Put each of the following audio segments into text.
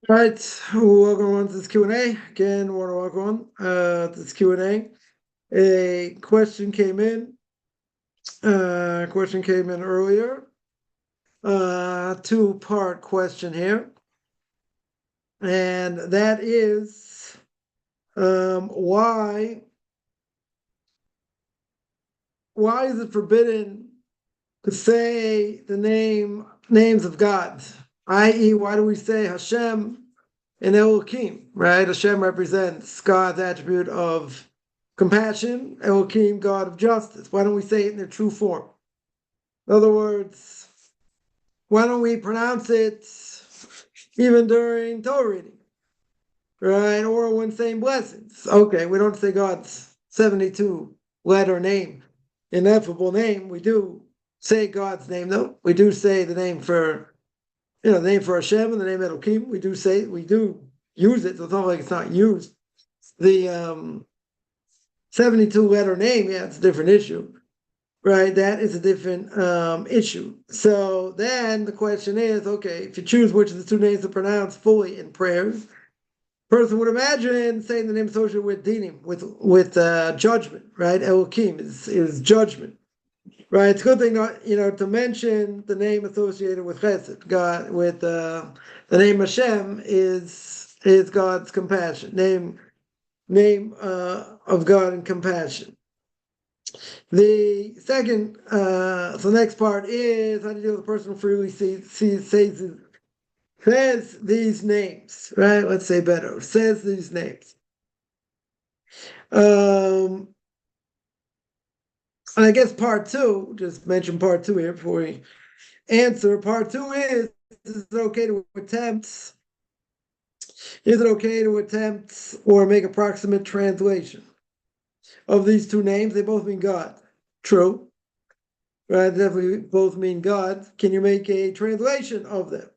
All right, welcome on to this Q&A. Again, want to welcome on this Q&A. A question came in. Question came in earlier. Two-part question here, and that is why is it forbidden to say the names of God? I.e., why do we say Hashem and Elohim, right? Hashem represents God's attribute of compassion, Elohim, God of justice. Why don't we say it in their true form? In other words, why don't we pronounce it even during Torah reading, right? Or when saying blessings. Okay, we don't say God's 72-letter name, ineffable name. We do say God's name, though. We do say the name for the name for Hashem and the name Elohim. We do use it. So it's not like it's not used. The 72-letter name, yeah, it's a different issue, right? That is a different issue. So then the question is, okay, if you choose which of the two names to pronounce fully in prayers, person would imagine saying the name associated with dinim, with judgment, right? Elohim is judgment. Right, it's a good thing not, to mention the name associated with Chesed. God, with the name Hashem is God's compassion. Name of God and compassion. The second, so next part is how to deal with a person who freely says these names. Right, let's say better. Says these names. And I guess part two, just mention part two here before we answer. Part two is it okay to attempt? Is it okay to attempt or make approximate translation of these two names? They both mean God. True. Right? They definitely both mean God. Can you make a translation of them?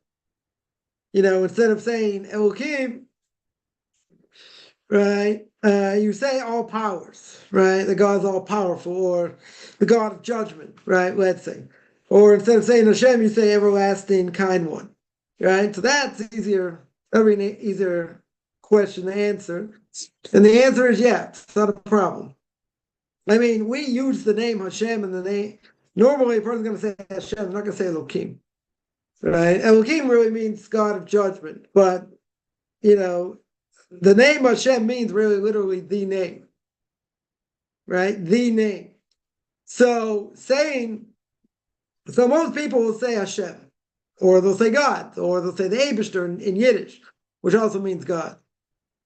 Instead of saying Elohim, right? You say all powers, right? The God's all powerful, or the God of judgment, right? Let's say. Or instead of saying Hashem, you say everlasting kind one, right? So that's easier question to answer. And the answer is yes, it's not a problem. I mean, we use the name Hashem and the name. Normally, a person's going to say Hashem, they're not going to say Elohim, right? Elohim really means God of judgment, but, the name Hashem means really literally the name, right? The name. So most people will say Hashem, or they'll say God, or they'll say the Eibishter in Yiddish, which also means God,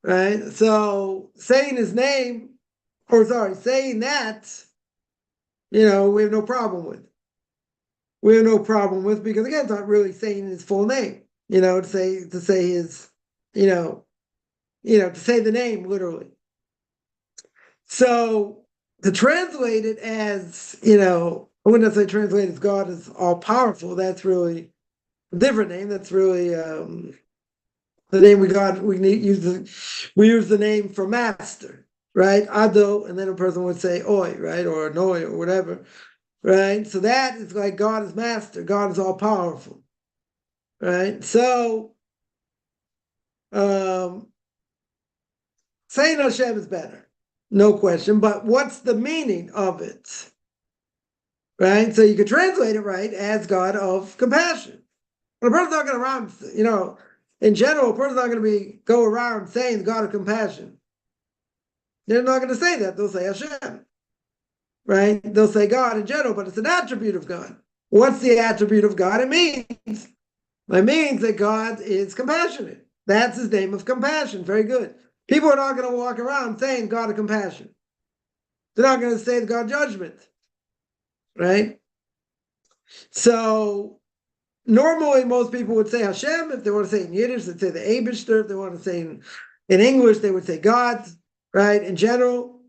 right? So saying his name, saying that, we have no problem with. We have no problem with, because again, it's not really saying his full name, to say his, to say the name literally. So to translate it as, I wouldn't necessarily translate as God is all powerful. That's really a different name. That's really the name we use the name for master, right? Ado, and then a person would say oi, right? Or noi, or whatever, right? So that is like God is master. God is all powerful, right? So saying Hashem is better, no question. But what's the meaning of it? Right? So you could translate it right as God of compassion. But a person's not going to around, in general, a person's not going to go around saying God of compassion. They're not going to say that. They'll say Hashem. Right? They'll say God in general, but it's an attribute of God. What's the attribute of God? It means that God is compassionate. That's his name of compassion. Very good. People are not going to walk around saying God of compassion. They're not going to say God of judgment, right? So normally most people would say Hashem. If they want to say it in Yiddish, they'd say the Eibishter. If they want to say in English, they would say God, right? In general.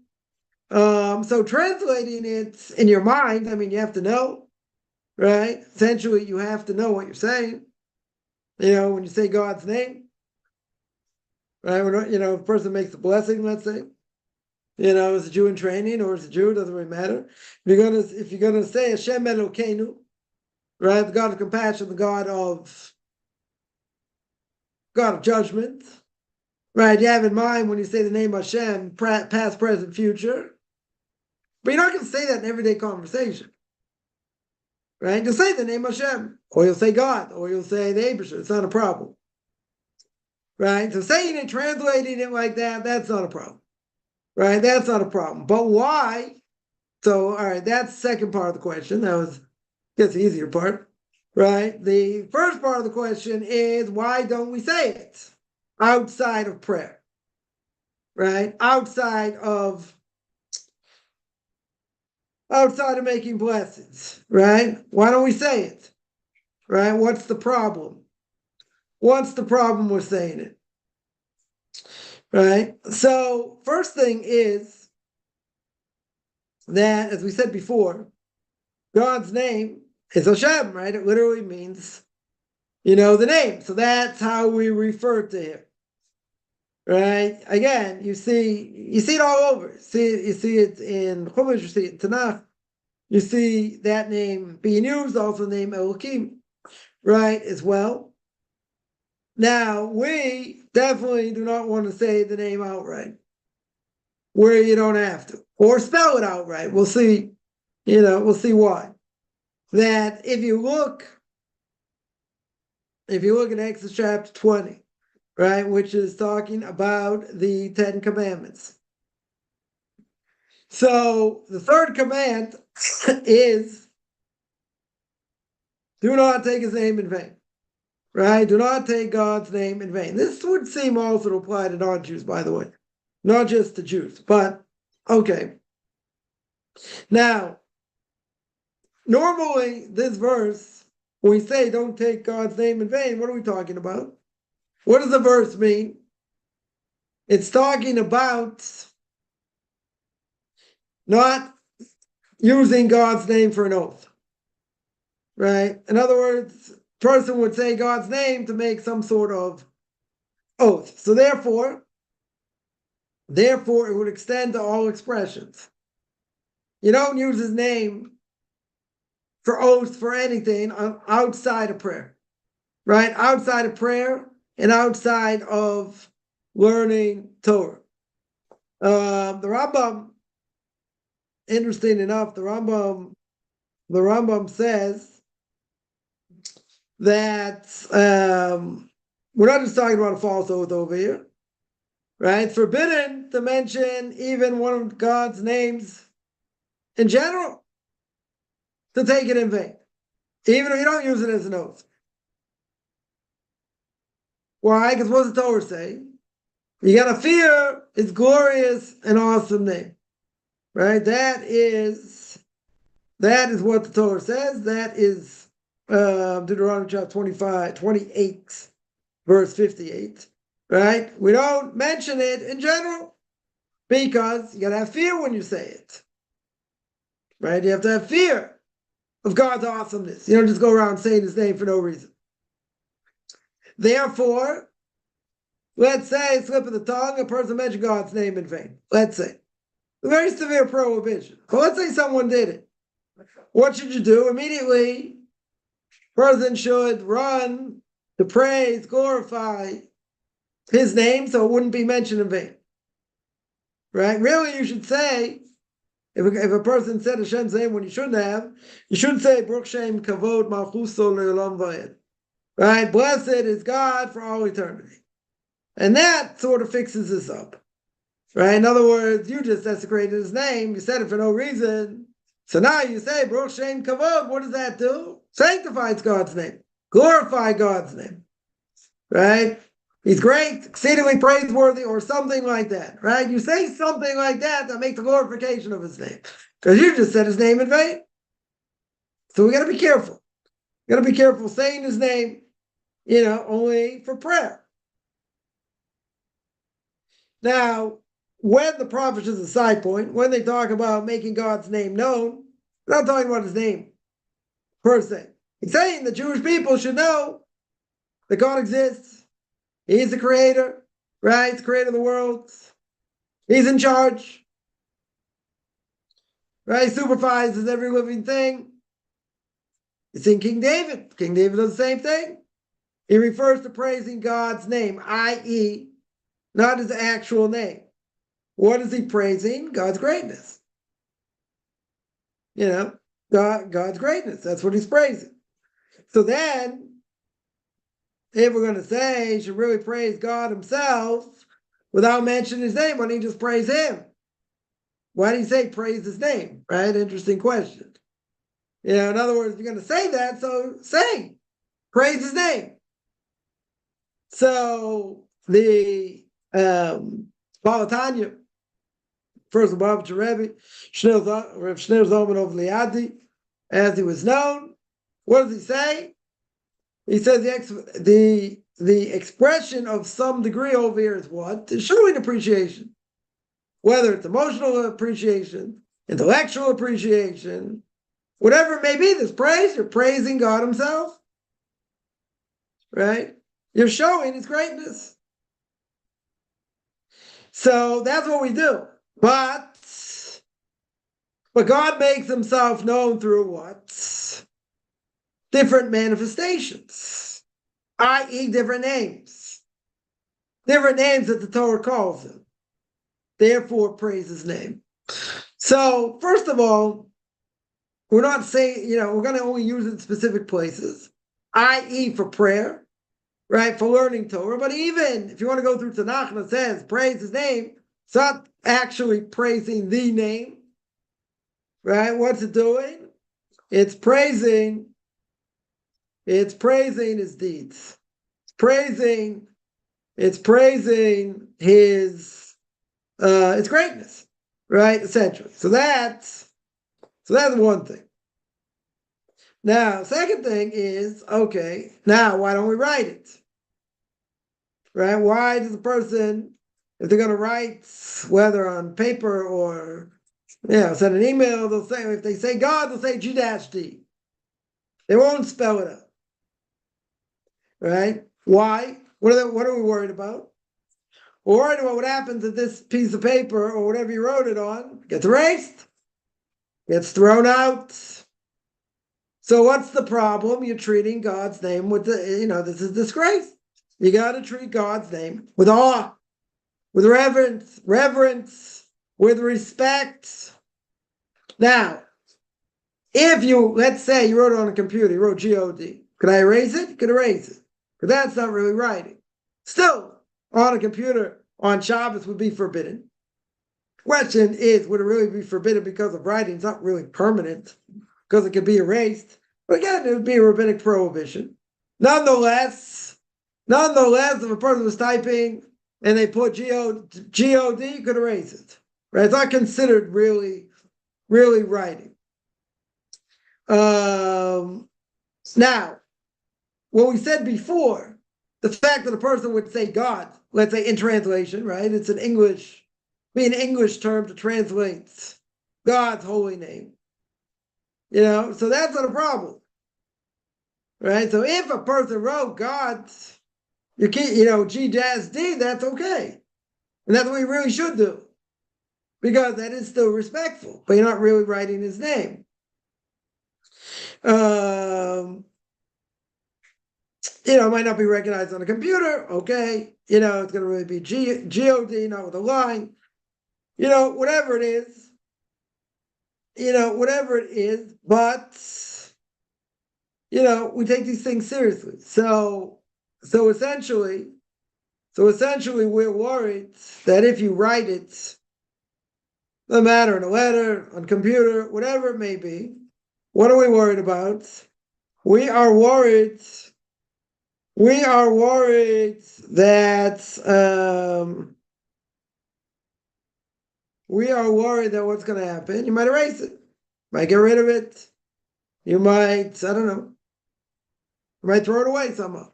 So translating it in your mind, you have to know, right? Essentially, you have to know what you're saying. When you say God's name. Right, if a person makes a blessing, let's say, is a Jew in training or is a Jew, doesn't really matter. If you're gonna say Hashem Elokeinu, right, the God of compassion, the God of God of judgment, right? You have in mind when you say the name Hashem, past, present, future. But you're not going to say that in everyday conversation, right? You'll say the name Hashem, or you'll say God, or you'll say the Abishur. It's not a problem, right? So saying it, translating it like that, that's not a problem, right? That's not a problem. But why? So, all right, that's the second part of the question. That was, I guess, the easier part, right? The first part of the question is, why don't we say it outside of prayer, right? Outside of making blessings, right? Why don't we say it, right? What's the problem? What's the problem with saying it, right? So first thing is that, as we said before, God's name is Hashem, right? It literally means, the name. So that's how we refer to him, right? Again, you see it all over. You see it in Chumash, you see it in Tanakh. You see that name being used, also the name Elohim, right, as well. Now, we definitely do not want to say the name outright, where you don't have to, or spell it outright. We'll see, we'll see why. That if you look at Exodus chapter 20, right, which is talking about the 10 commandments. So the third command is, do not take his name in vain, right? Do not take God's name in vain. This would seem also to apply to non-Jews, by the way, not just to Jews, but okay. Now, normally this verse, when we say don't take God's name in vain, what are we talking about? What does the verse mean? It's talking about not using God's name for an oath, right? In other words, a person would say God's name to make some sort of oath. So therefore, it would extend to all expressions. You don't use his name for oaths for anything outside of prayer, right? Outside of prayer and outside of learning Torah. The Rambam, interesting enough, the Rambam says that we're not just talking about a false oath over here, right? It's forbidden to mention even one of God's names in general, to take it in vain, even if you don't use it as an oath. Why? Because what does the Torah say? You got to fear his glorious and awesome name, right? That is what the Torah says. That is Deuteronomy chapter 28, verse 58, right? We don't mention it in general because you got to have fear when you say it, right? You have to have fear of God's awesomeness. You don't just go around saying his name for no reason. Therefore, let's say, slip of the tongue, a person mentioned God's name in vain. Let's say. A very severe prohibition. But let's say someone did it. What should you do? Immediately, person should run to praise, glorify his name so it wouldn't be mentioned in vain. Right? Really, you should say, if a person said Hashem's name when you shouldn't have, you should say, Baruch Shem Kavod Malchuso Le'olam Va'ed. Right? Blessed is God for all eternity. And that sort of fixes this up. Right? In other words, you just desecrated his name. You said it for no reason. So now you say, Baruch Shem Kavod. What does that do? Sanctifies God's name. Glorify God's name. Right? He's great, exceedingly praiseworthy, or something like that. Right? You say something like that makes the glorification of his name. Because you just said his name in vain. So we got to be careful. We got to be careful saying his name, only for prayer. Now, when the prophets is a side point, when they talk about making God's name known, they're not talking about his name per se. He's saying the Jewish people should know that God exists. He's the creator, right? He's the creator of the world. He's in charge, right? He supervises every living thing. It's in King David. King David does the same thing, He refers to praising God's name, i.e., not his actual name. What is he praising? God's greatness. God's greatness. That's what he's praising. So then, if we're going to say he should really praise God himself without mentioning his name, why don't you just praise him? Why do you say praise his name? Right? Interesting question. In other words, if you're going to say that, so say, praise his name. So the Balatanya, first of all, Rabbi, Shneur Zalman of Liadi, as he was known. What does he say? He says the expression of some degree over here is what? Is showing appreciation. Whether it's emotional appreciation, intellectual appreciation, whatever it may be, this praise, you're praising God himself. Right? You're showing his greatness. So that's what we do. But God makes himself known through what? Different manifestations, i.e., different names. Different names that the Torah calls him. Therefore, praise his name. So, first of all, we're not saying, we're going to only use it in specific places, i.e., for prayer, right? For learning Torah. But even if you want to go through Tanakh and it says, praise his name, it's not actually praising the name, right? What's it doing? It's praising his deeds. It's praising his greatness, right? Essentially. So that's one thing. Now, second thing is, okay, now why don't we write it? Right? Why does a person, if they're going to write, whether on paper or send an email, they'll say, if they say God, they'll say G-D. They won't spell it out. Right? Why? What are we worried about? We're worried about what happens if this piece of paper or whatever you wrote it on gets erased, gets thrown out. So what's the problem? You're treating God's name with this is disgrace. You got to treat God's name with awe, with reverence, with respect. Now, if let's say you wrote it on a computer, you wrote G-O-D. Could I erase it? You could erase it. But that's not really writing. Still, on a computer, on Shabbos would be forbidden. Question is, would it really be forbidden because of writing? It's not really permanent, because it could be erased. But again, it would be a rabbinic prohibition. Nonetheless, if a person was typing and they put G-O-D, you could erase it. Right? It's not considered really writing. Now, what we said before, the fact that a person would say God, let's say in translation, right? It's an English term to translate God's holy name. So that's not a problem. Right? So if a person wrote God, G-D, that's okay. And that's what you really should do. Because that is still respectful, but you're not really writing his name. It might not be recognized on a computer, okay. It's going to really be G-O-D, not with a line. Whatever it is. But, we take these things seriously. So essentially, we're worried that if you write it, no matter in a letter, on computer, whatever it may be, what are we worried about? We are worried that what's going to happen? You might erase it, might get rid of it. You might, I don't know, you might throw it away somehow.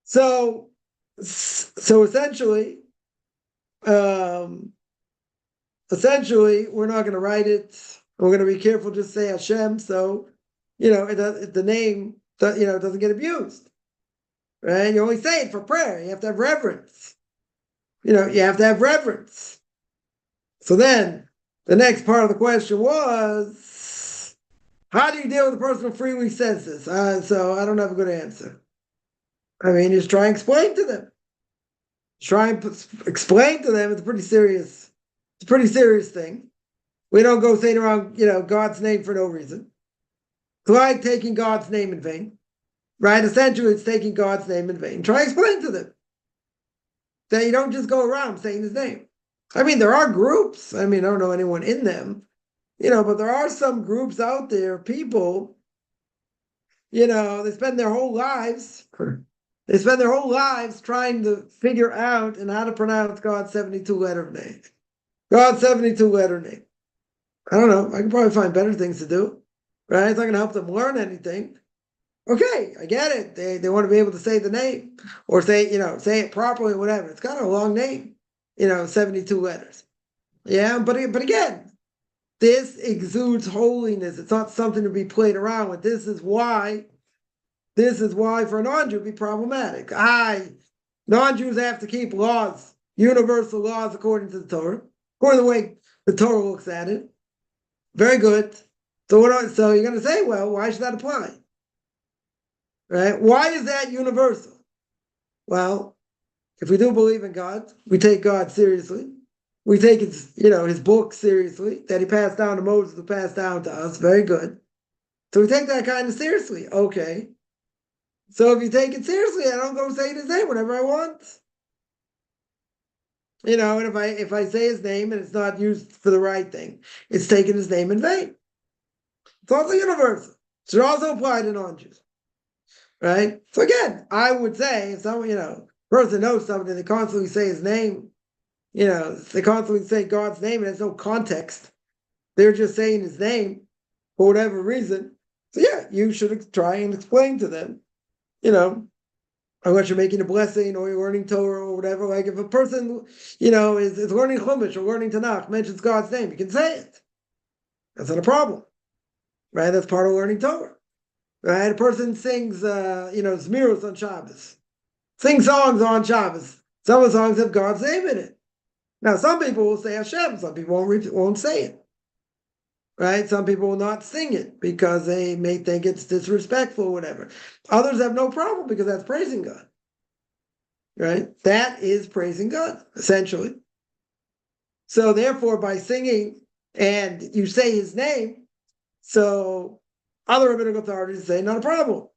So essentially, we're not going to write it. We're going to be careful to say Hashem, so the name doesn't get abused. Right? You only say it for prayer. You have to have reverence. You have to have reverence. So then, the next part of the question was, how do you deal with a person who freely says this? So I don't have a good answer. I mean, just try and explain to them. Try and explain to them. It's a pretty serious thing. We don't go saying around, God's name for no reason. It's like taking God's name in vain, right? Essentially, it's taking God's name in vain. Try and explain to them that you don't just go around saying his name. I mean, there are groups. I mean, I don't know anyone in them, but there are some groups out there, people, they spend their whole lives trying to figure out and how to pronounce God's 72-letter name. God's 72-letter name. I don't know. I can probably find better things to do, right? It's not going to help them learn anything. Okay, I get it. They want to be able to say the name or say it properly, whatever. It's kind of a long name, 72 letters. Yeah, but again, this exudes holiness. It's not something to be played around with. This is why for a non-Jew it'd be problematic. Non-Jews have to keep laws, universal laws according to the Torah, according to the way the Torah looks at it. Very good. So you're going to say, well, why should that apply? Right? Why is that universal? Well, if we do believe in God, we take God seriously. We take his book seriously that he passed down to Moses to pass down to us. Very good. So we take that kind of seriously. Okay. So if you take it seriously, I don't go say his name whenever I want. And if I say his name and it's not used for the right thing, it's taking his name in vain. It's also universal. It should also apply to non-Jews. Right? So again, I would say if someone, person knows somebody, they constantly say his name, they constantly say God's name and there's no context. They're just saying his name for whatever reason. So yeah, you should try and explain to them, unless you're making a blessing or you're learning Torah or whatever. Like if a person, is learning Chumash or learning Tanakh, mentions God's name, you can say it. That's not a problem. Right? That's part of learning Torah. Right? A person sings, Zmiros on Shabbos. Sings songs on Shabbos. Some of the songs have God's name in it. Now, some people will say Hashem. Some people won't say it. Right? Some people will not sing it because they may think it's disrespectful or whatever. Others have no problem because that's praising God. Right? That is praising God, essentially. So therefore, by singing and you say his name, so other rabbinical authorities say not a problem.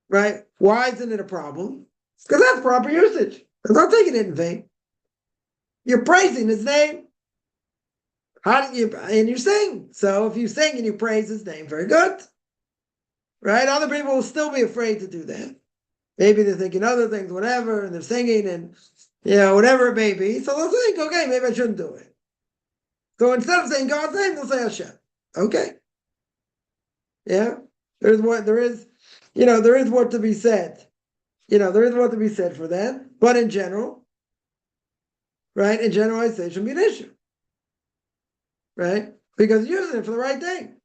Right? Why isn't it a problem? Because that's proper usage. It's not taking it in vain. You're praising his name. And you sing. So if you sing and you praise his name, very good. Right? Other people will still be afraid to do that. Maybe they're thinking other things, whatever, and they're singing and, whatever it may be. So they'll think, okay, maybe I shouldn't do it. So instead of saying God's name, they'll say Hashem. Okay. Yeah. There is what to be said. There is what to be said for that. But in general, right? In general, I say it shouldn't be an issue. Right? Because you're using it for the right thing.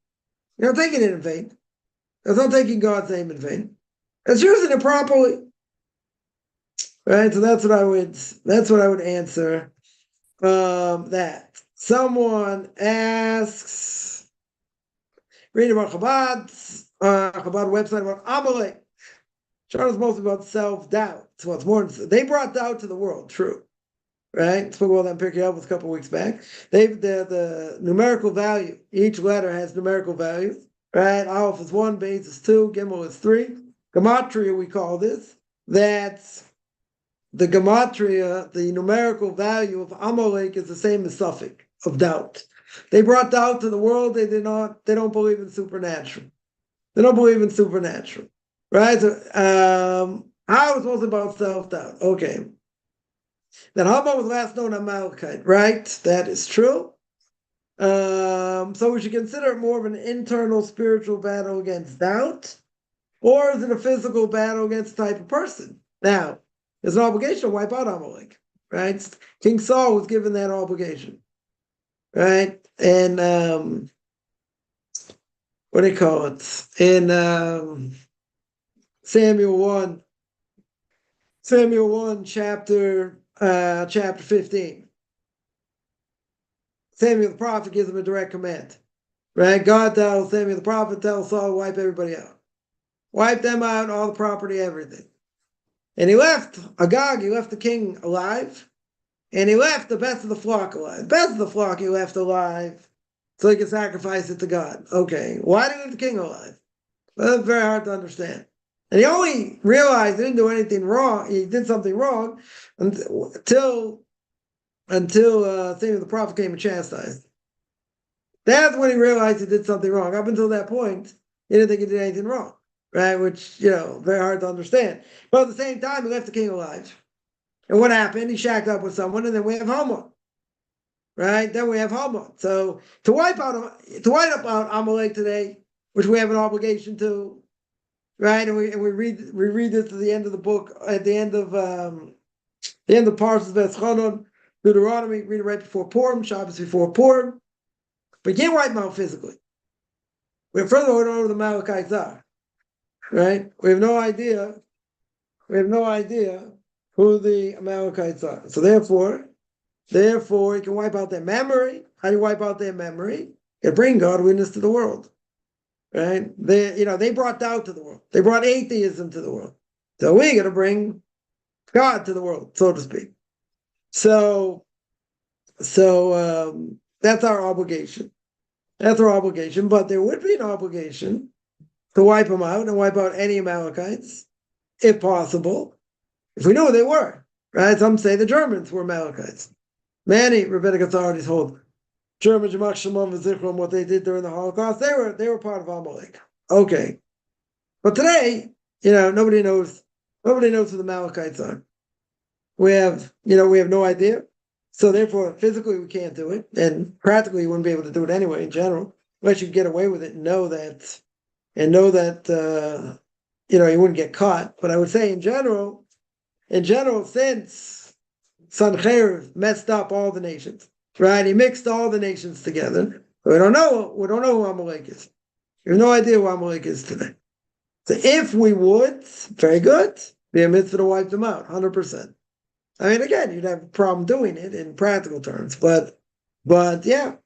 You're not taking it in vain. It's not taking God's name in vain. It's using it properly. Right? So that's what I would answer that. Someone asks, reading about Chabad website about Amalek. Charles mostly about self-doubt. So it's more, they brought doubt to the world, true. Right? Spoke about that in Pirkei Avos a couple of weeks back. The numerical value, each letter has numerical value. Right? Aleph is 1, Beis is 2, Gimel is 3. Gematria, we call this. That's the gematria, the numerical value of Amalek is the same as Suffolk, of doubt. They brought doubt to the world. They don't believe in supernatural. They don't believe in supernatural. Right? So, how is it about self-doubt? Okay. That Haman was last known Amalekite, right? That is true. So we should consider it more of an internal spiritual battle against doubt, or is it a physical battle against the type of person? Now, there's an obligation to wipe out Amalek, right? King Saul was given that obligation, right? And what do you call it? In Samuel 1, chapter 15. Samuel the prophet gives him a direct command. Right? God tells Samuel the prophet, tells Saul, wipe everybody out. Wipe them out, all the property, everything. And he left Agag, he left the king alive, and he left the best of the flock alive. The best of the flock he left alive so he could sacrifice it to God. Okay, why did he leave the king alive? Well, that's very hard to understand. And he only realized he didn't do anything wrong. He did something wrong until the prophet came and chastised. That's when he realized he did something wrong. Up until that point, he didn't think he did anything wrong, right? Which, very hard to understand. But at the same time, he left the king alive. And what happened? He shacked up with someone, and then we have Haman, right? Then we have Haman. So to wipe out Amalek today, which we have an obligation to, right? And we read this at the end of the book, at the end of Parshas Veschanon, Deuteronomy. Read it right before Purim, Shabbos before Purim. But you can't wipe them out physically. Furthermore, we don't know who the Amalekites are, right? We have no idea who the Amalekites are. So therefore, you can wipe out their memory. How do you wipe out their memory? You bring godliness to the world, right? They brought doubt to the world. They brought atheism to the world. So we got to bring God to the world, so to speak. So that's our obligation. That's our obligation. But there would be an obligation to wipe them out and wipe out any Amalekites, if possible, if we knew who they were. Right? Some say the Germans were Amalekites. Many rabbinic authorities hold German Yamach Shemon v'Zichron, what they did during the Holocaust. They were part of Amalek. Okay, but today, nobody knows who the Amalekites are. We have no idea. So therefore, physically we can't do it, and practically you wouldn't be able to do it anyway in general, unless you get away with it and know that you wouldn't get caught. But I would say in general, since Sancheir messed up all the nations, right? He mixed all the nations together. We don't know who Amalek is. We have no idea who Amalek is today. So if we would, very good, be a mitzvah to wipe them out, 100%. I mean, again, you'd have a problem doing it in practical terms, but yeah,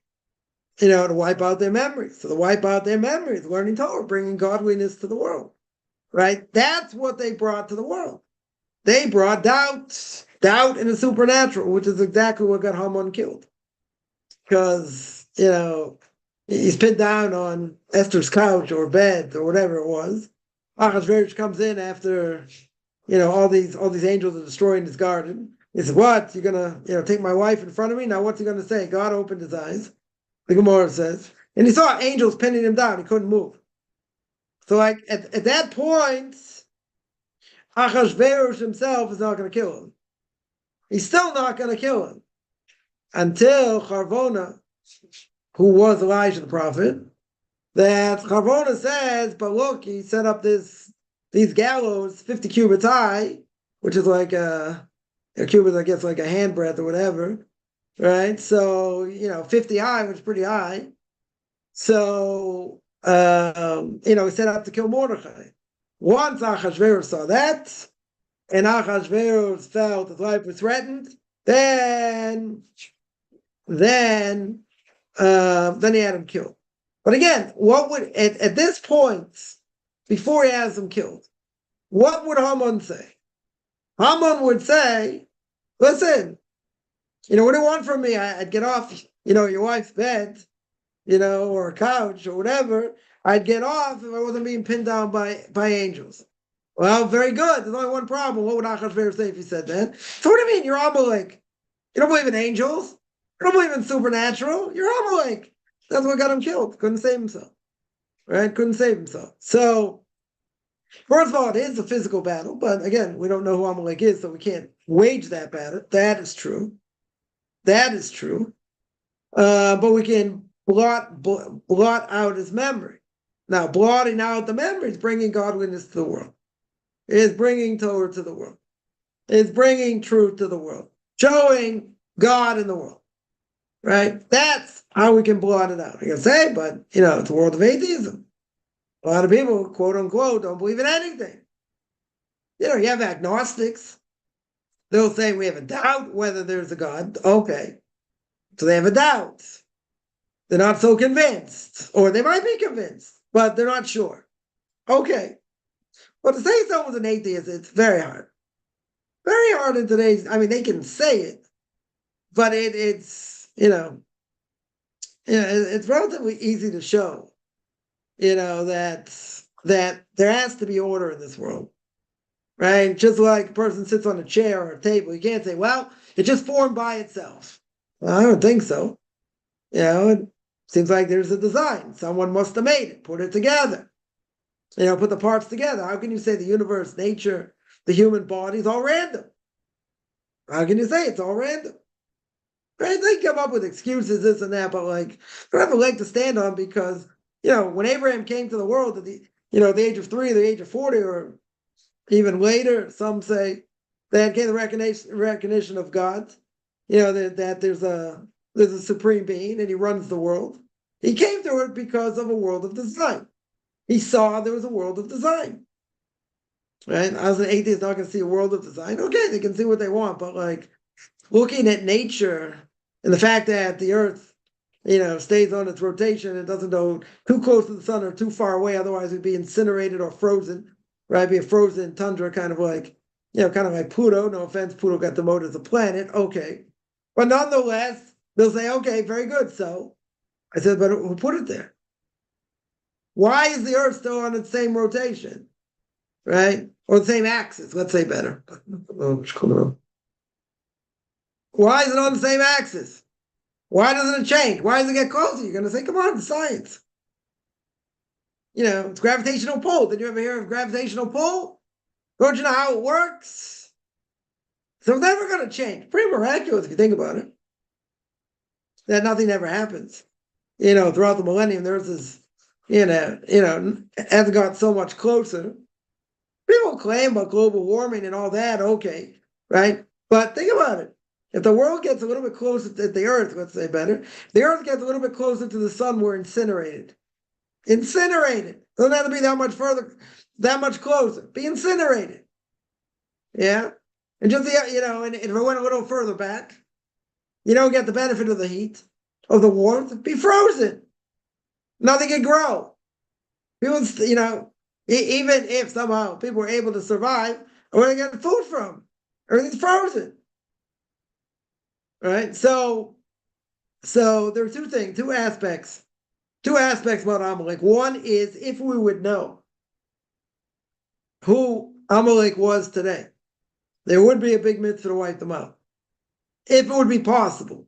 to wipe out their memories. So to wipe out their memories, learning Torah, bringing godliness to the world, right? That's what they brought to the world. They brought doubt in the supernatural, which is exactly what got Haman killed. Because, he's pinned down on Esther's couch or bed or whatever it was. Achashverosh comes in after all these angels are destroying his garden. He says, "What? You're gonna, take my wife in front of me? Now what's he gonna say?" God opened his eyes. The Gemara says, and he saw angels pinning him down. He couldn't move. So, at that point, Achashverosh himself is not going to kill him. He's still not going to kill him until Charvona, who was Elijah the prophet, that Charvona says, "But look, he set up these gallows 50 cubits high," which is like a cubit, I guess, like a handbreadth or whatever, right? So 50 high, which is pretty high. So he set up to kill Mordechai. Once Achashverosh saw that, and Achashverosh felt his life was threatened, then he had him killed. But again, what would at this point, before he has him killed, what would Haman say? Haman would say, "Listen, what do you want from me? I'd get off, your wife's bed, or a couch or whatever. I'd get off if I wasn't being pinned down by angels." Well, very good. There's only one problem. What would Achashverosh say if he said that? So what do you mean? You're Amalek. You don't believe in angels. You don't believe in supernatural. You're Amalek. That's what got him killed. Couldn't save himself. Right? Couldn't save himself. So, first of all, it is a physical battle. But again, we don't know who Amalek is, so we can't wage that battle. That is true. But we can blot out his memory. Now, blotting out the memory is bringing godliness to the world. It is bringing Torah to the world. It is bringing truth to the world. Showing God in the world. Right? That's how we can blot it out. I can say, but, it's a world of atheism. A lot of people, quote unquote, don't believe in anything. You have agnostics. They'll say we have a doubt whether there's a God. Okay. So they have a doubt. They're not so convinced. Or they might be convinced, but they're not sure. Okay. But to say someone's an atheist, it's very hard. Very hard in today's, I mean, they can say it, but it's, it's relatively easy to show, that there has to be order in this world, right? Just like a person sits on a chair or a table, you can't say, well, it just formed by itself. Well, I don't think so. It seems like there's a design. Someone must have made it, put it together, put the parts together. How can you say the universe, nature, the human body is all random? How can you say it's all random? Right? They come up with excuses, this and that, but like, they don't have a leg to stand on because, when Abraham came to the world at the age of 3, the age of 40, or even later, some say that came the recognition of God, that there's a supreme being and he runs the world. He came to it because of a world of design. He saw there was a world of design. Right? As an atheist, not going to see a world of design. Okay, they can see what they want, but like looking at nature and the fact that the Earth, stays on its rotation and doesn't go too close to the sun or too far away, otherwise it'd be incinerated or frozen. Right? Be a frozen tundra, kind of like Pluto. No offense, Pluto got demoted as a planet. Okay, but nonetheless, they'll say, okay, very good. So I said, but who put it there? Why is the Earth still on its same rotation? Right? Or the same axis, let's say better. Why is it on the same axis? Why doesn't it change? Why does it get closer? You're going to say, come on, it's science. It's gravitational pull. Did you ever hear of gravitational pull? Don't you know how it works? So it's never going to change. Pretty miraculous if you think about it. That nothing ever happens. Throughout the millennium, there's this, hasn't got so much closer. People claim about global warming and all that, okay, right? But think about it. If the world gets a little bit closer to the Earth, let's say better, the Earth gets a little bit closer to the sun, we're incinerated. Incinerated. Doesn't have to be that much further, that much closer. Be incinerated. Yeah? And just, and if it went a little further back, you don't get the benefit of the heat, of the warmth, be frozen. Nothing can grow. People, even if somehow people were able to survive, where are they getting food from? Everything's frozen. Right? So there are two aspects about Amalek. One is if we would know who Amalek was today, there would be a big mitzvah to wipe them out. If it would be possible.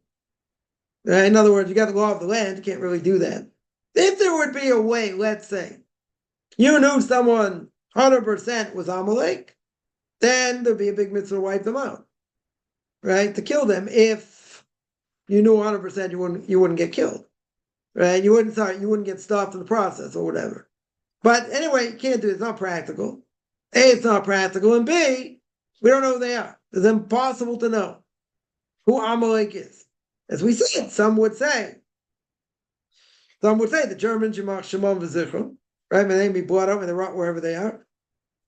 In other words, you got the law of the land, you can't really do that. If there would be a way, let's say, you knew someone 100% was Amalek, then there'd be a big mitzvah to wipe them out. Right? To kill them if you knew 100% you wouldn't get killed. Right? You wouldn't get stopped in the process or whatever. But anyway, you can't do it. It's not practical. A, it's not practical. And B, we don't know who they are. It's impossible to know who Amalek is. As we said, some would say the Germans, Yamach Shimon V'Zichron, right? May they be brought up and they rot wherever they are.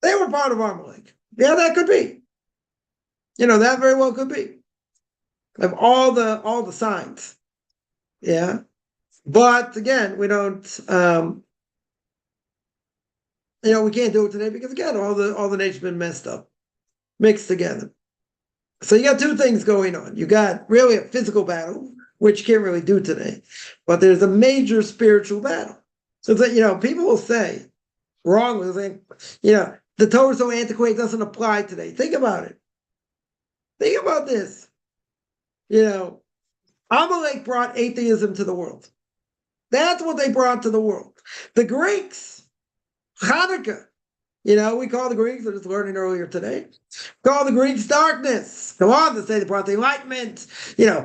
They were part of Amalek. Yeah, that could be. That very well could be. Of all the signs. Yeah. But again, we don't we can't do it today because again, all the nation's been messed up, mixed together. So you got two things going on. You got really a physical battle, which you can't really do today, but there's a major spiritual battle. So that people will say, wrongly, the Torah is so antiquated, doesn't apply today. Think about it. Think about this. Amalek brought atheism to the world. That's what they brought to the world. The Greeks, Hanukkah, we call the Greeks, I was learning earlier today, call the Greeks darkness. Go on to say they brought the Enlightenment,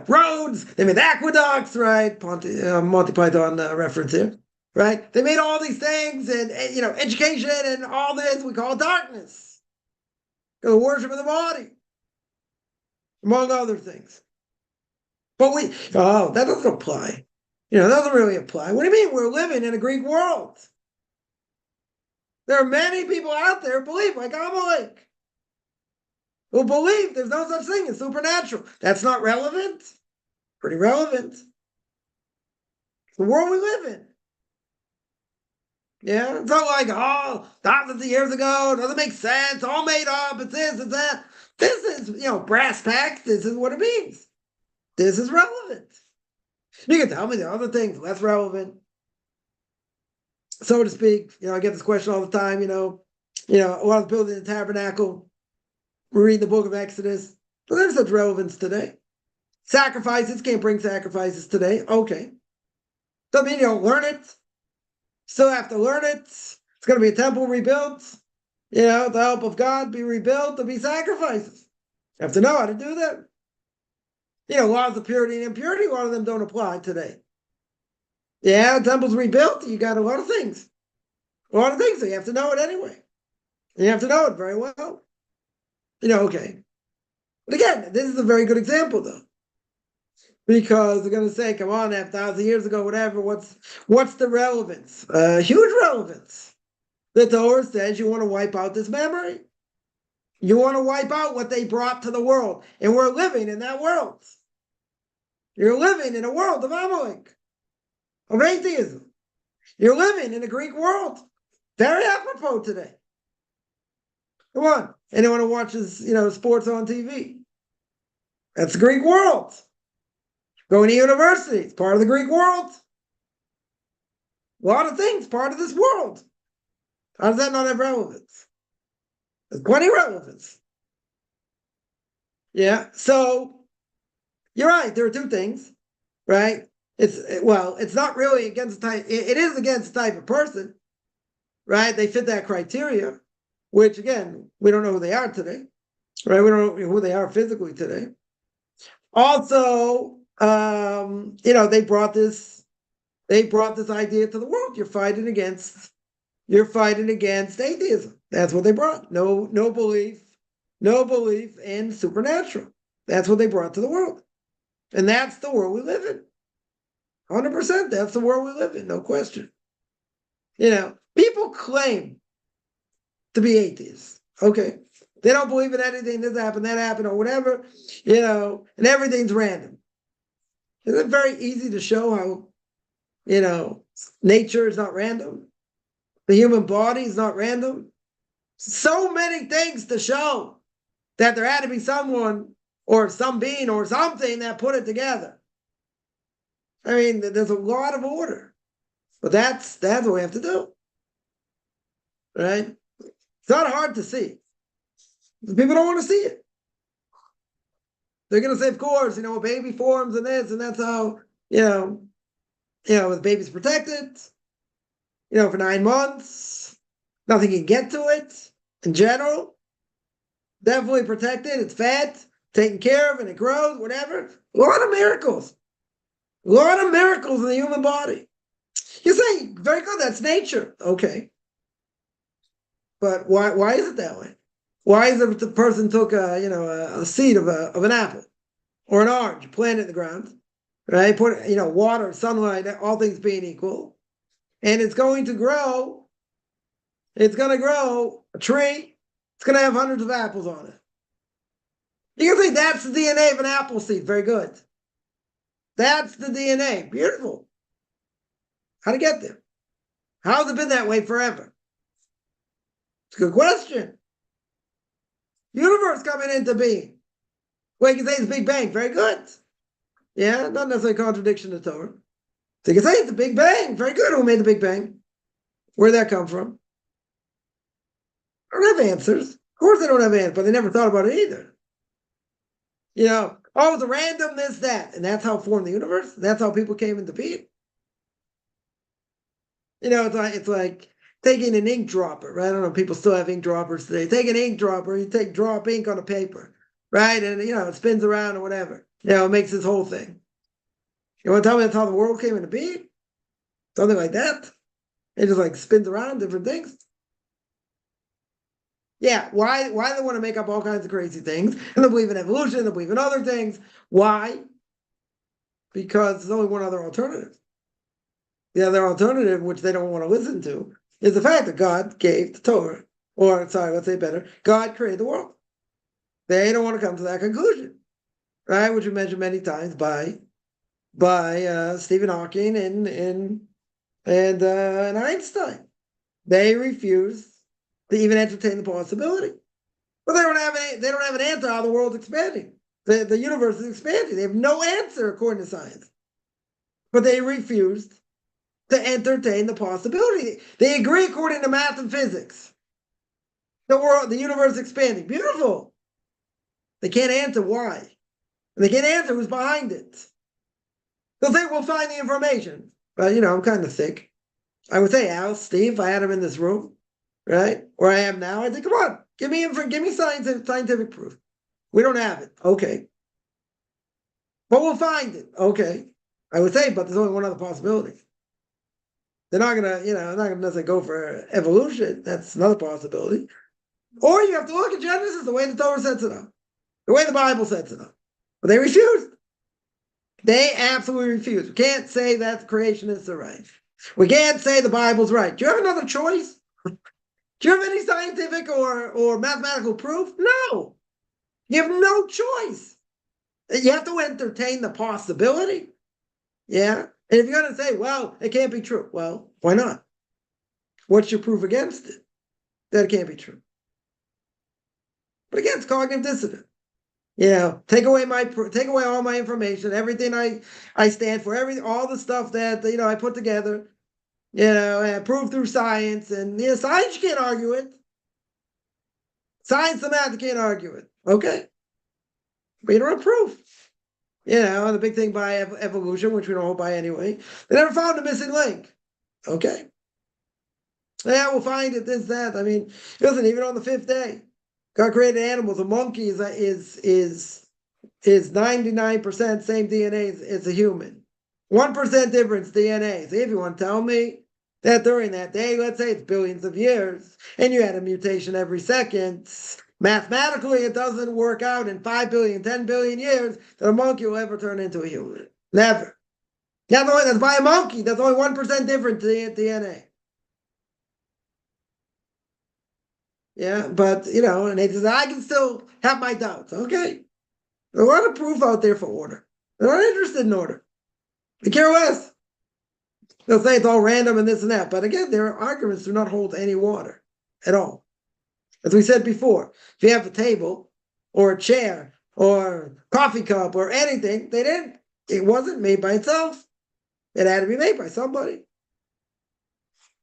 roads, they made aqueducts, right? Monty Python reference here, right? They made all these things and, education and all this we call darkness. The worship of the body, among other things. But that doesn't apply. That doesn't really apply. What do you mean? We're living in a Greek world. There are many people out there who believe, like Amalek, who believe there's no such thing as supernatural. That's not relevant? Pretty relevant. It's the world we live in. Yeah, it's not like, thousands of years ago, it doesn't make sense, all made up, it's this, it's that. This is, brass tacks. This is what it means. This is relevant. You can tell me the other things less relevant, so to speak. I get this question all the time. While I was building the tabernacle, we're reading the book of Exodus. But there's such relevance today. Sacrifices, can't bring sacrifices today. Okay. Doesn't mean you don't learn it. Still have to learn it. It's going to be a temple rebuilt. The help of God be rebuilt. There'll be sacrifices. You have to know how to do that. Laws of purity and impurity, a lot of them don't apply today. Yeah, the temple's rebuilt. You got a lot of things. A lot of things, so you have to know it anyway. You have to know it very well. Okay. But again, this is a very good example, though. Because they're going to say, come on, 1,000 years ago, whatever, what's the relevance? Huge relevance. The Torah says you want to wipe out this memory. You want to wipe out what they brought to the world. And we're living in that world. You're living in a world of Amalek, of atheism. You're living in a Greek world. Very apropos today. Come on. Anyone who watches, sports on TV. That's the Greek world. Going to university, it's part of the Greek world. A lot of things, part of this world. How does that not have relevance? There's plenty of relevance. Yeah, so you're right. There are two things, right? It's not really against the type. It is against the type of person, right? They fit that criteria, which again, we don't know who they are today, right? We don't know who they are physically today. Also, they brought this idea to the world. You're fighting against atheism. That's what they brought. No belief in supernatural. That's what they brought to the world. And that's the world we live in. 100%. That's the world we live in, no question. People claim to be atheists. Okay. They don't believe in anything, this happened, that happened, or whatever, and everything's random. Isn't it very easy to show how, nature is not random? The human body is not random? So many things to show that there had to be someone or some being or something that put it together. I mean, there's a lot of order, but that's what we have to do, right? It's not hard to see. People don't want to see it. They're going to say, of course, a baby forms and this, and that's how, the baby's protected, for 9 months. Nothing can get to it in general. Definitely protected. It's fed, taken care of, and it grows, whatever. A lot of miracles. A lot of miracles in the human body. You say, very good, that's nature. Okay. But why is it that way? Why is it if the person took a seed of an apple or an orange, plant it in the ground, right? Put water, sunlight, all things being equal, and it's going to grow. It's going to grow a tree. It's going to have hundreds of apples on it. You can say that's the DNA of an apple seed. Very good. That's the DNA. Beautiful. How'd it get there? How's it been that way forever? It's a good question. Universe coming into being. Well, you can say it's Big Bang. Very good. Yeah, not necessarily a contradiction to Torah. So you can say it's the Big Bang. Very good. Who made the Big Bang? Where'd that come from? I don't have answers. Of course they don't have answers, but they never thought about it either. The random this, that. And that's how it formed the universe. That's how people came into being. It's like taking an ink dropper, right? I don't know, people still have ink droppers today. Take an ink dropper, you drop ink on a paper, right? And, it spins around or whatever. It makes this whole thing. You want to tell me that's how the world came into being? Something like that? It just spins around different things. Yeah, why do they want to make up all kinds of crazy things? And they believe in evolution, they believe in other things. Why? Because there's only one other alternative. The other alternative, which they don't want to listen to, is the fact that God gave the Torah, let's say better, God created the world. They don't want to come to that conclusion, right? Which we mentioned many times by Stephen Hawking and Einstein. They refuse to even entertain the possibility. But they don't have an answer how the world's expanding. The universe is expanding. They have no answer according to science. But they refused to entertain the possibility. They agree according to math and physics. The universe is expanding. Beautiful. They can't answer why. And they can't answer who's behind it. They'll say, we'll find the information. But, I'm kind of thick. I would say, Al, Steve, if I had him in this room, right, where I am now, I'd say, come on, give me scientific proof. We don't have it. Okay. But we'll find it. Okay. I would say, but there's only one other possibility. They're not gonna necessarily go for evolution. That's another possibility. Or you have to look at Genesis the way the Torah sets it up, the way the Bible sets it up. But they refused. They absolutely refused. We can't say that creationists are right. We can't say the Bible's right. Do you have another choice? Do you have any scientific or mathematical proof? No. You have no choice. You have to entertain the possibility. Yeah. And if you're going to say, well, it can't be true. Well, why not? What's your proof against it? That it can't be true. But again, it's cognitive dissonance. Take away all my information, everything I stand for, all the stuff that I put together, and prove through science, and science you can't argue it. Science, the math, you can't argue it. Okay, but you don't have proof. The big thing by evolution, which we don't hold by anyway, they never found the missing link. Okay, yeah, we'll find it. This, that. I mean, listen, even on the fifth day, God created animals. A monkey is 99% same DNA as a human. 1% difference DNA. So if you want to tell me that during that day, let's say it's billions of years, and you had a mutation every second, mathematically it doesn't work out in 5 billion, 10 billion years that a monkey will ever turn into a human. Never. That's by a monkey. That's only 1% different DNA. Yeah, but, and they says, I can still have my doubts. Okay. There's a lot of proof out there for order. They're not interested in order. They care less. They'll say it's all random and this and that. But again, their arguments do not hold any water at all. As we said before, if you have a table or a chair or coffee cup or anything, it wasn't made by itself. It had to be made by somebody.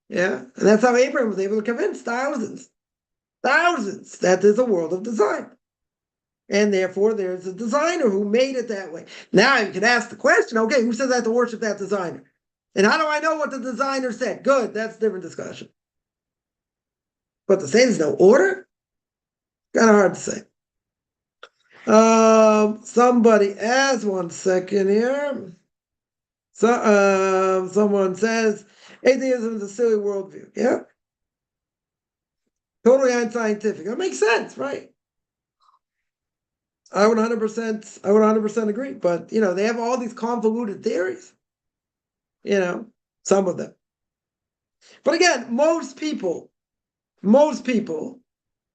Yeah. And that's how Abraham was able to convince thousands that there's a world of design. And therefore, there's a designer who made it that way. Now you can ask the question, okay, who says I have to worship that designer? And how do I know what the designer said? Good, that's a different discussion. But to say there's no order? Kind of hard to say. Somebody asked, one second here. Someone says, atheism is a silly worldview. Yeah? Totally unscientific. That makes sense, right? I would 100% agree. But, they have all these convoluted theories. Some of them. But again, most people,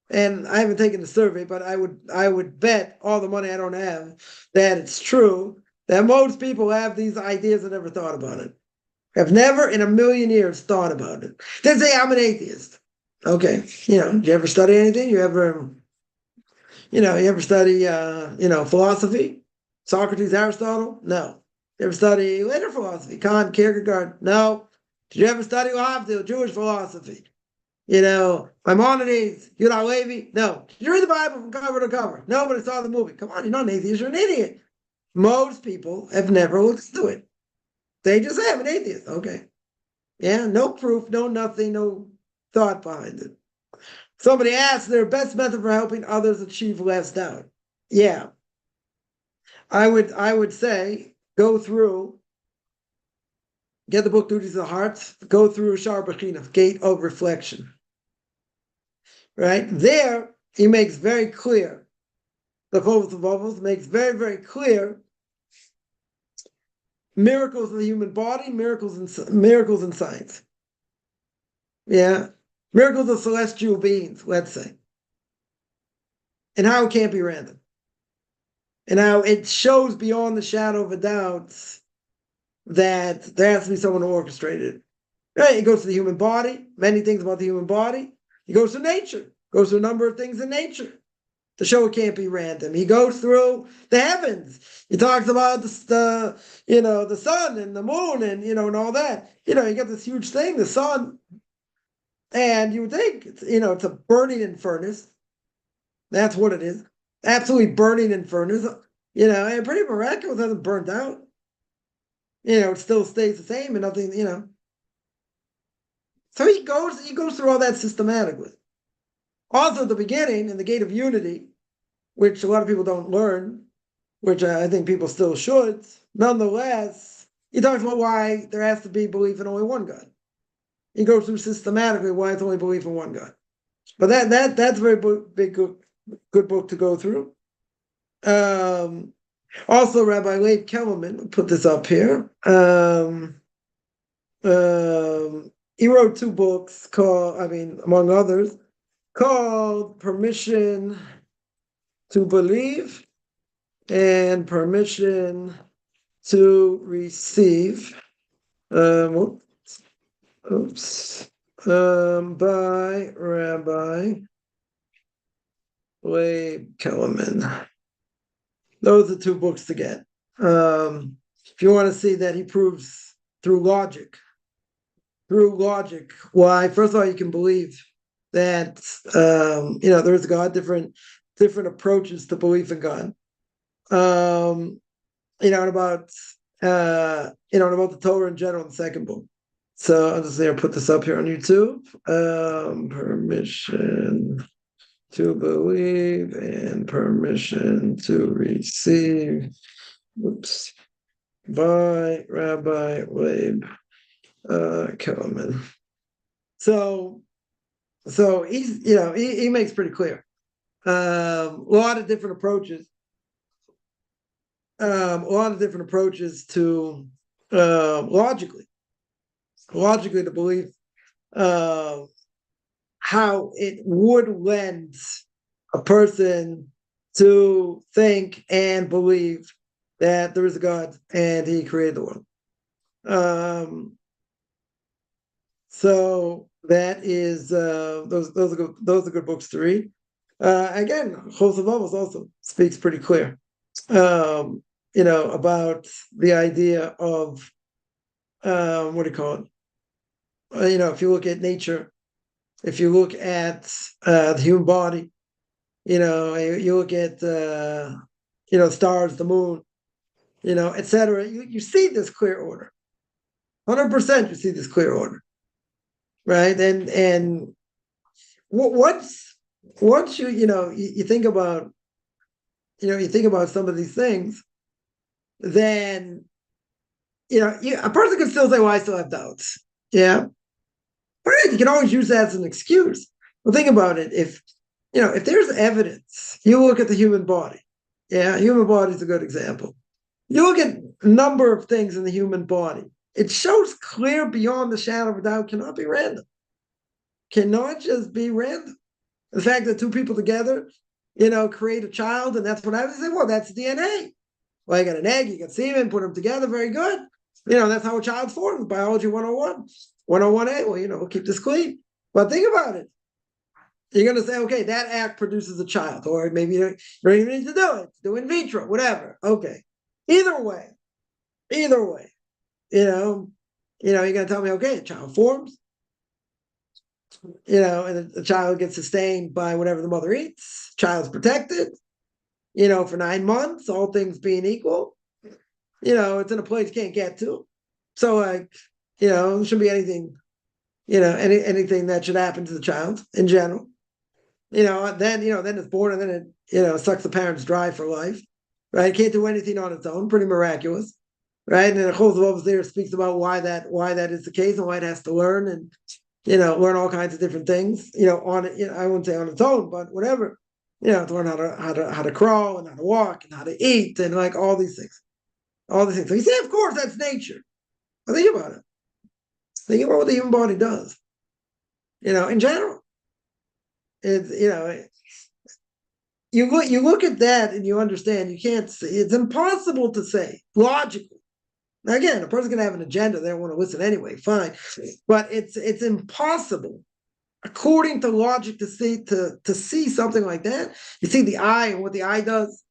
and I haven't taken the survey, but I would bet all the money I don't have that it's true that most people have these ideas and never thought about it. Have never in a million years thought about it. They say I'm an atheist. Okay, do you ever study anything? You ever study philosophy? Socrates, Aristotle? No. You ever study later philosophy? Kant, Kierkegaard? No. Did you ever study Jewish philosophy? Maimonides, Yudah Levi? No. Did you read the Bible from cover to cover? No, but I saw the movie. Come on, you're not an atheist, you're an idiot. Most people have never looked into it. They just say I'm an atheist. Okay. Yeah, no proof, no nothing, no thought behind it. Somebody asked their best method for helping others achieve less doubt. Yeah. I would say go through, get the book Duties of the Heart, go through Shar Bechina, Gate of Reflection. Right? There, he makes very clear, the Chovos of Bubbles makes very, very clear miracles in the human body, miracles in science. Yeah. Miracles of celestial beings, let's say. And how it can't be random. And how it shows beyond the shadow of a doubt that there has to be someone who orchestrated it. Right? It goes to the human body, many things about the human body. It goes to nature, goes to a number of things in nature. to show it can't be random. He goes through the heavens. He talks about the the sun and the moon and and all that. You got this huge thing, the sun, and you would think it's a burning furnace. That's what it is. Absolutely burning furnace. And pretty miraculous, hasn't burnt out. It still stays the same and nothing. So he goes through all that systematically. Also, at the beginning, in the Gate of Unity, which a lot of people don't learn, which I think people still should, nonetheless, he talks about why there has to be belief in only one God. He goes through systematically why it's only belief in one God. But that's a very big, good book to go through. Also, Rabbi Leib Kellerman, put this up here. He wrote 2 books among others, called Permission to Believe and Permission to Receive. By Rabbi Leib Kellerman. Those are 2 books to get. If you want to see that he proves through logic, why, first of all, you can believe that there is God, different approaches to belief in God. And about the Torah in general in the second book. So I'll just put this up here on YouTube. Permission to believe and permission to receive. Oops. By Rabbi Leib Kellerman. So he's he makes pretty clear a lot of different approaches. A lot of different approaches to logically to believe how it would lend a person to think and believe that there is a God and he created the world. So that is those are good books to read. Again, Chosavamos also speaks pretty clear, about the idea of what do you call it? If you look at nature, if you look at the human body, you look at stars, the moon, etc. You see this clear order. 100% you see this clear order. Right. And once you think about some of these things, then a person can still say, well, I still have doubts. Yeah. But you can always use that as an excuse. Well, think about it. If there's evidence, you look at the human body. Yeah, human body is a good example. You look at a number of things in the human body. It shows clear beyond the shadow of a doubt cannot be random. Cannot just be random. The fact that 2 people together, create a child, and that's what happens. Well, that's DNA. Well, you got an egg, you got semen, put them together, very good. That's how a child's formed, biology 101. 101A, well, we'll keep this clean. But think about it. You're going to say, okay, that act produces a child, or maybe you don't even need to do it. Do in vitro, whatever. Okay. Either way, you're going to tell me, okay, a child forms, and the child gets sustained by whatever the mother eats. Child's protected, for 9 months, all things being equal. It's in a place you can't get to. So, there shouldn't be anything, anything that should happen to the child in general. Then it's born, and then it sucks the parents dry for life. Right? It can't do anything on its own. Pretty miraculous. Right? And then Chosavos there speaks about why that is the case and why it has to learn and learn all kinds of different things. On it. I wouldn't say on its own, but whatever. To learn how to crawl and how to walk and how to eat and like all these things. So you say, of course, that's nature. But think about it. Think about what the human body does. In general, it's you look at that and you understand. You can't say, it's impossible to say logically. Now, again, a person can have an agenda; they don't want to listen anyway. Fine, but it's impossible according to logic, to see something like that. You see the eye and what the eye does,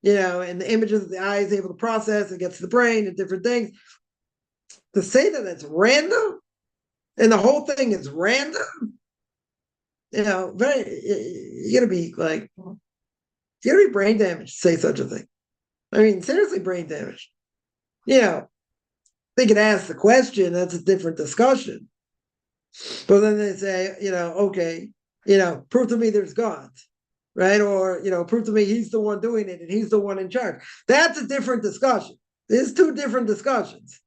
and the images that the eye is able to process, it gets to the brain and different things. To say that it's random and the whole thing is random, you gotta be like, you gotta be brain damaged to say such a thing. I mean, seriously, brain damaged. They could ask the question, that's a different discussion. But then they say, okay, prove to me there's God, right? Or, prove to me he's the one doing it and he's the one in charge. That's a different discussion. There's two different discussions.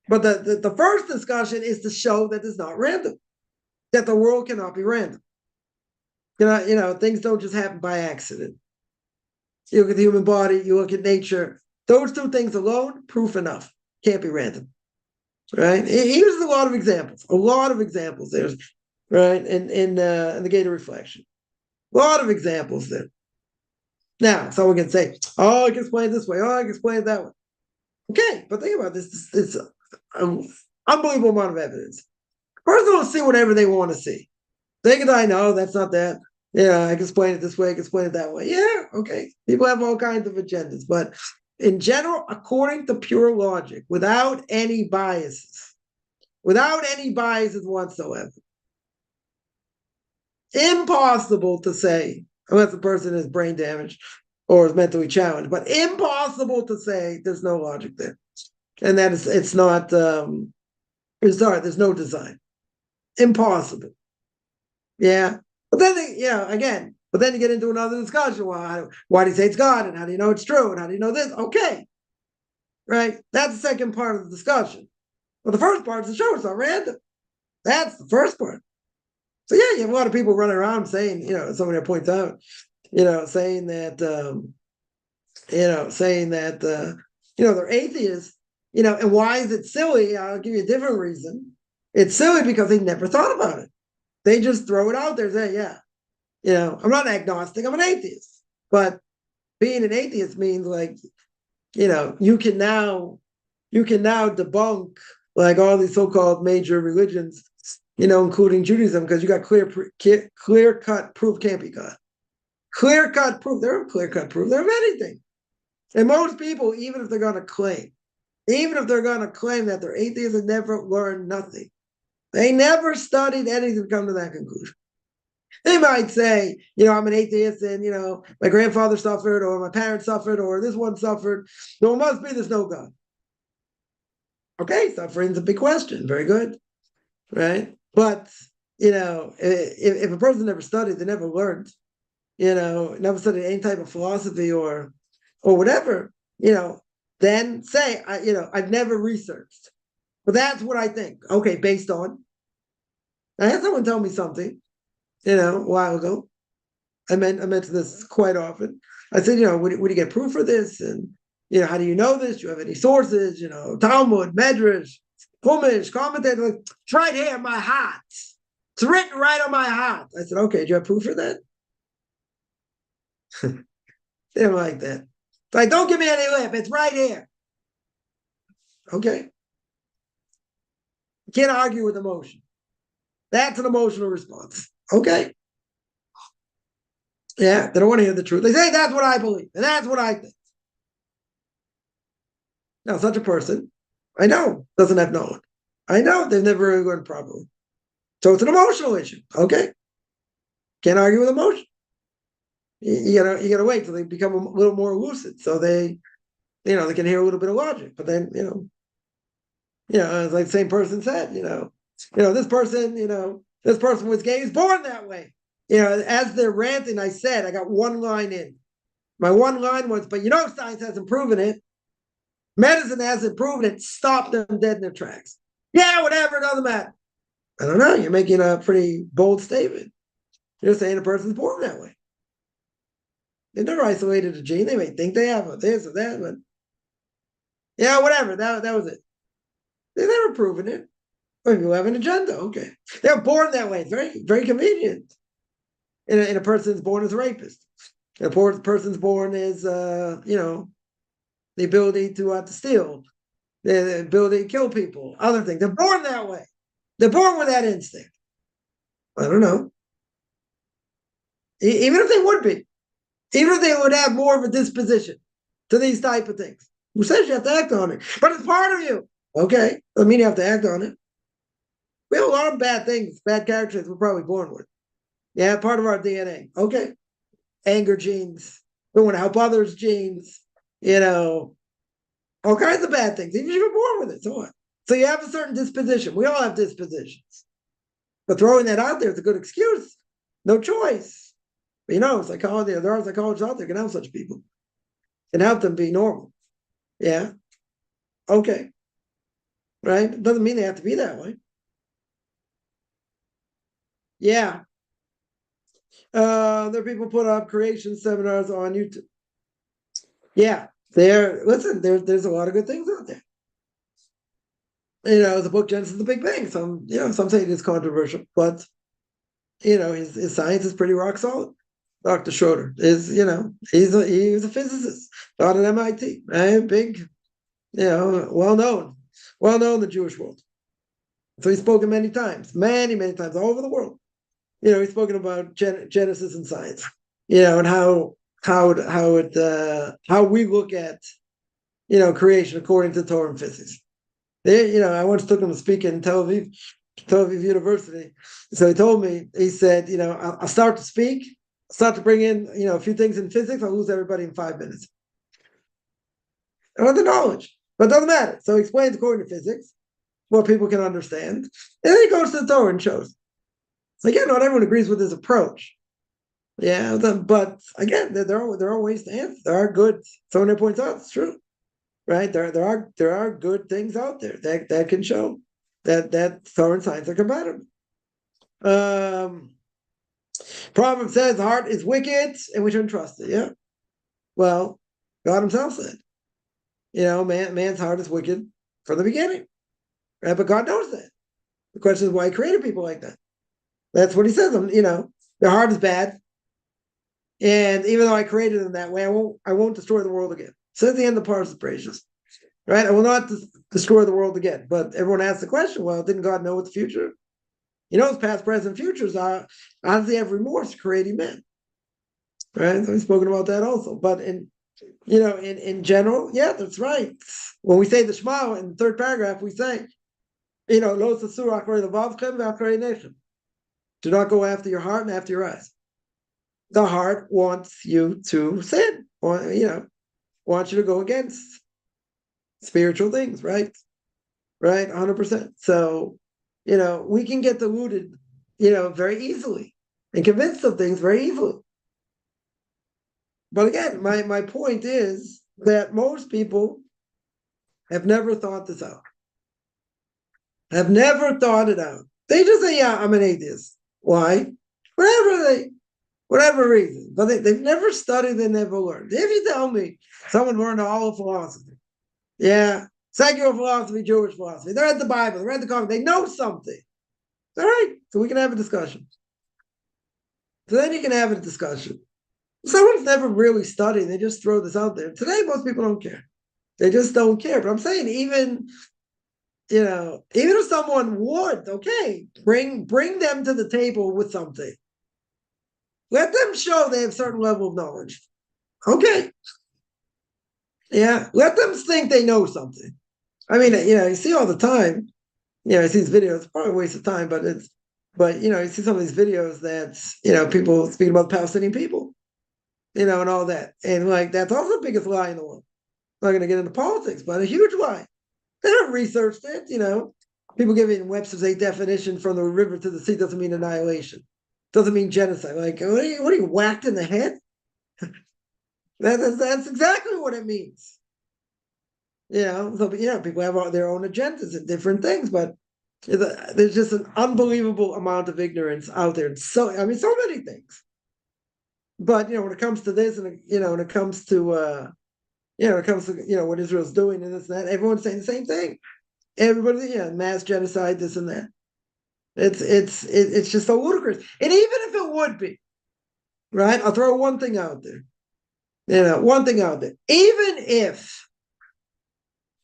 But the first discussion is to show that it's not random, that the world cannot be random. Things don't just happen by accident. You look at the human body, you look at nature. Those two things alone, proof enough. Can't be random. Right? He uses a lot of examples there, right? In the Gate of Reflection. A lot of examples there. Now, someone can say, oh, I can explain it this way. Oh, I can explain it that way. Okay, but think about this. It's an unbelievable amount of evidence. Person will see whatever they want to see. They can say, no, that's not that. I can explain it this way. I can explain it that way. Yeah, okay. People have all kinds of agendas. But in general, according to pure logic, without any biases whatsoever, impossible to say, unless the person is brain damaged or is mentally challenged, but impossible to say there's no logic there. And that it's not, there's no design. Impossible. Yeah. But then, but then you get into another discussion. Well, why do you say it's God? And how do you know it's true? And how do you know this? Okay. Right? That's the second part of the discussion. Well, the first part is to show it's not random. That's the first part. So yeah, you have a lot of people running around saying, somebody points out, saying that, they're atheists, and why is it silly? I'll give you a different reason. It's silly because they never thought about it. They just throw it out there, say, yeah, I'm not agnostic, I'm an atheist. But being an atheist means like, you can now debunk like all these so-called major religions, including Judaism, because you got clear-cut proof can't be God. Clear-cut proof. There are clear-cut proof. There are anything. And most people, even if they're going to claim that they're atheists, have never learned nothing. They never studied anything to come to that conclusion. They might say, I'm an atheist and, my grandfather suffered or my parents suffered or this one suffered. So it must be there's no God. Okay, suffering's a big question. Very good. Right? But, if a person never studied, they never learned, never studied any type of philosophy or whatever, then say, I've never researched. But that's what I think. Okay, based on. I had someone tell me something, a while ago. I mention this quite often. I said, would you get proof for this? And, how do you know this? Do you have any sources? Talmud, Medrash, Chumash, commentator. Like, it's right here in my heart. It's written right on my heart. I said, okay, do you have proof for that? They don't like that. It's like, don't give me any lip. It's right here. Okay. You can't argue with emotion. That's an emotional response. Okay. Yeah, they don't want to hear the truth. They say, that's what I believe, and that's what I think. Now, such a person, I know, doesn't have knowledge. I know they've never really learned properly. So it's an emotional issue. Okay. Can't argue with emotion. You gotta wait till they become a little more lucid. So they can hear a little bit of logic. But then, it's like the same person said, this person was gay, he's born that way. As they're ranting, I said, I got one line in. My one line was, but science hasn't proven it. Medicine hasn't proven it. Stop them dead in their tracks. Yeah, whatever, it doesn't matter. I don't know. You're making a pretty bold statement. You're saying a person's born that way. They've never isolated a gene. They may think they have this or that, but yeah, whatever. That was it. They've never proven it. Or if you have an agenda, okay. They're born that way. It's very, very convenient. And a person's born as a rapist. And a person's born as, the ability to steal, the ability to kill people, other things. They're born that way. They're born with that instinct. I don't know. Even if they would be, even if they would have more of a disposition to these type of things. Who says you have to act on it? But it's part of you. Okay, doesn't mean you have to act on it. We have a lot of bad things, bad characters we're probably born with. Yeah, part of our DNA. Okay. Anger genes. We want to help others genes. All kinds of bad things. Even if you're born with it, so what? So you have a certain disposition. We all have dispositions. But throwing that out there is a good excuse. No choice. But psychology, there are psychologists out there who can help such people. Can help them be normal. Yeah. Okay. Right? It doesn't mean they have to be that way. Yeah. There are people put up creation seminars on YouTube. Yeah. There's a lot of good things out there. The book Genesis the Big Bang. Some say it is controversial, but his science is pretty rock solid. Dr. Schroeder is, he's a physicist, taught at MIT, right? Big, well known in the Jewish world. So he's spoken many times, many times, all over the world. He's spoken about Genesis and science, and how we look at, creation according to Torah and physics. I once took him to speak in Tel Aviv University. So he told me, he said, I'll start to speak, start to bring in, a few things in physics, I'll lose everybody in 5 minutes. I don't have the knowledge, but it doesn't matter. So he explains according to physics, what people can understand. And then he goes to the Torah and shows. So again, not everyone agrees with his approach. Yeah, but again, there are ways to answer. There are good, someone there points out, it's true. Right? There are good things out there that can show that Torah and science are compatible. Proverbs says the heart is wicked and we shouldn't trust it. Yeah. Well, God himself said, man's heart is wicked from the beginning. Right? But God knows that. The question is why he created people like that. That's what he says. Their heart is bad. And even though I created them that way, I won't destroy the world again. Says the end of Parshas Bereishis. Right? I will not destroy the world again. But everyone asks the question, well, didn't God know what the future? He knows past, present, futures are. How does he have remorse creating men? Right? So we've spoken about that also. But in general, yeah, that's right. When we say the Shema in the third paragraph, we say, Lo tasur achrei levavchem ve'achrei nechem. Do not go after your heart and after your eyes. The heart wants you to sin, or wants you to go against spiritual things, right? Right, 100%. So, we can get deluded, very easily and convinced of things very easily. But again, my point is that most people have never thought this out. Have never thought it out. They just say, yeah, I'm an atheist. Why? Whatever reason. But they've never studied, they never learned. If you tell me someone learned all of philosophy, yeah, secular philosophy, Jewish philosophy, they read the Bible, they read the Quran, they know something. All right, so we can have a discussion. So then you can have a discussion. Someone's never really studied, they just throw this out there. Today, most people don't care. They just don't care. But I'm saying even if someone would, okay, bring them to the table with something. Let them show they have a certain level of knowledge. Okay. Yeah, let them think they know something. I mean, you see all the time, I see these videos, it's probably a waste of time, but you see some of these videos that, people speaking about Palestinian people, and all that. And that's also the biggest lie in the world. I'm not going to get into politics, but a huge lie. They don't research it, People giving Webster's 8 definition from the river to the sea doesn't mean annihilation. Doesn't mean genocide. What are you whacked in the head? That's exactly what it means. So people have their own agendas and different things, but there's just an unbelievable amount of ignorance out there. So many things. But when it comes to this, and when it comes to what Israel's doing and this and that, everyone's saying the same thing. Everybody, mass genocide, this and that. It's just so ludicrous. And even if it would be, right? I'll throw one thing out there. One thing out there. Even if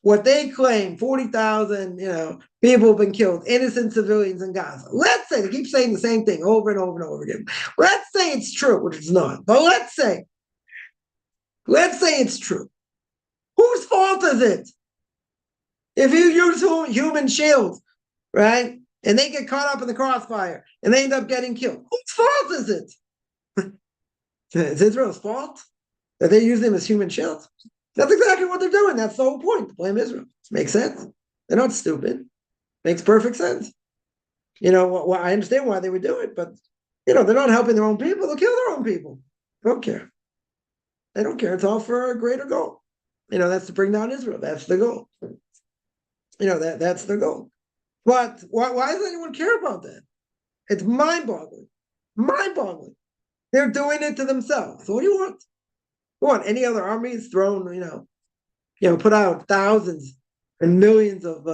what they claim, 40,000, people have been killed, innocent civilians in Gaza. Let's say, they keep saying the same thing over and over and over again. Let's say it's true, which it's not, but let's say it's true. Whose fault is it? If you use human shields, right, and they get caught up in the crossfire and they end up getting killed, whose fault is it? It's Israel's fault that they use them as human shields? That's exactly what they're doing. That's the whole point, to blame Israel. Makes sense. They're not stupid. Makes perfect sense. I understand why they would do it, but, they're not helping their own people. They'll kill their own people. They don't care. They don't care. It's all for a greater goal. That's to bring down Israel. That's the goal. That's the goal. But why does anyone care about that? It's mind-boggling. Mind-boggling. They're doing it to themselves. So what do you want? You want any other armies thrown, put out thousands and millions of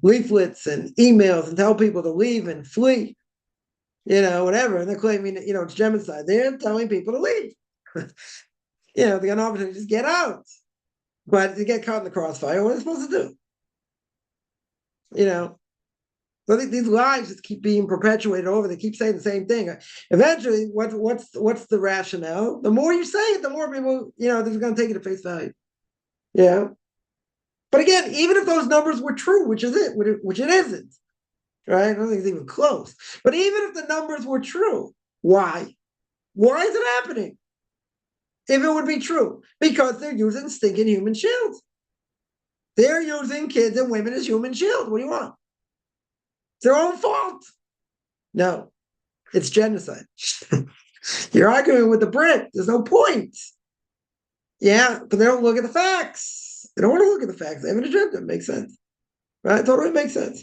leaflets and emails and tell people to leave and flee, whatever. And they're claiming, it's genocide. They're telling people to leave. They got an opportunity to just get out. But they get caught in the crossfire. What are they supposed to do? So these lies just keep being perpetuated over. They keep saying the same thing. Eventually, what's the rationale? The more you say it, the more people, they're going to take it at face value. Yeah. But again, even if those numbers were true, which it isn't, right? I don't think it's even close. But even if the numbers were true, why? Why is it happening? If it would be true, because they're using stinking human shields. They're using kids and women as human shields. What do you want? It's their own fault. No, it's genocide. You're arguing with the Brit. There's no point. Yeah, but they don't look at the facts. They don't want to look at the facts. They have an agenda. It makes sense. Right? Totally makes sense.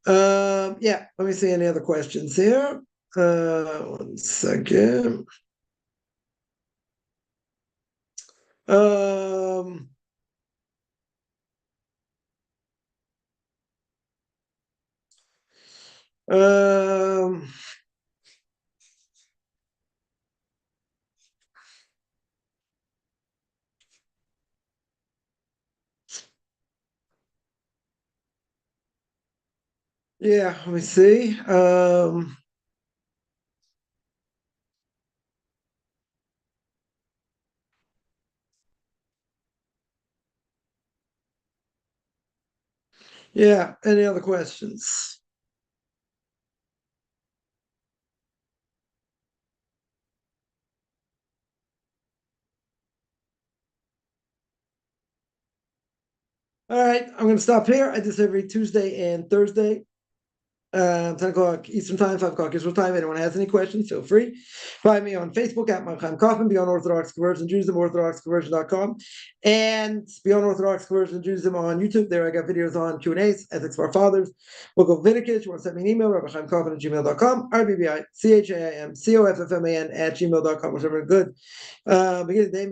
Yeah, let me see any other questions here. 1 second. Yeah, let me see. Yeah, any other questions? All right, I'm going to stop here. I do this every Tuesday and Thursday. 10 o'clock Eastern Time, 5 o'clock Israel Time. Anyone has any questions, feel free. Find me on Facebook at Chaim Kaufman, Beyond Orthodox Conversion Judaism, orthodoxconversion.com, and Beyond Orthodox Conversion Judaism on YouTube. There I got videos on Q&As, ethics of our fathers. We'll go Leviticus. You want to send me an email, rabbichaimkaufman@gmail.com, RBBIChaimCoffman@gmail.com, whichever good. Beginning of the day.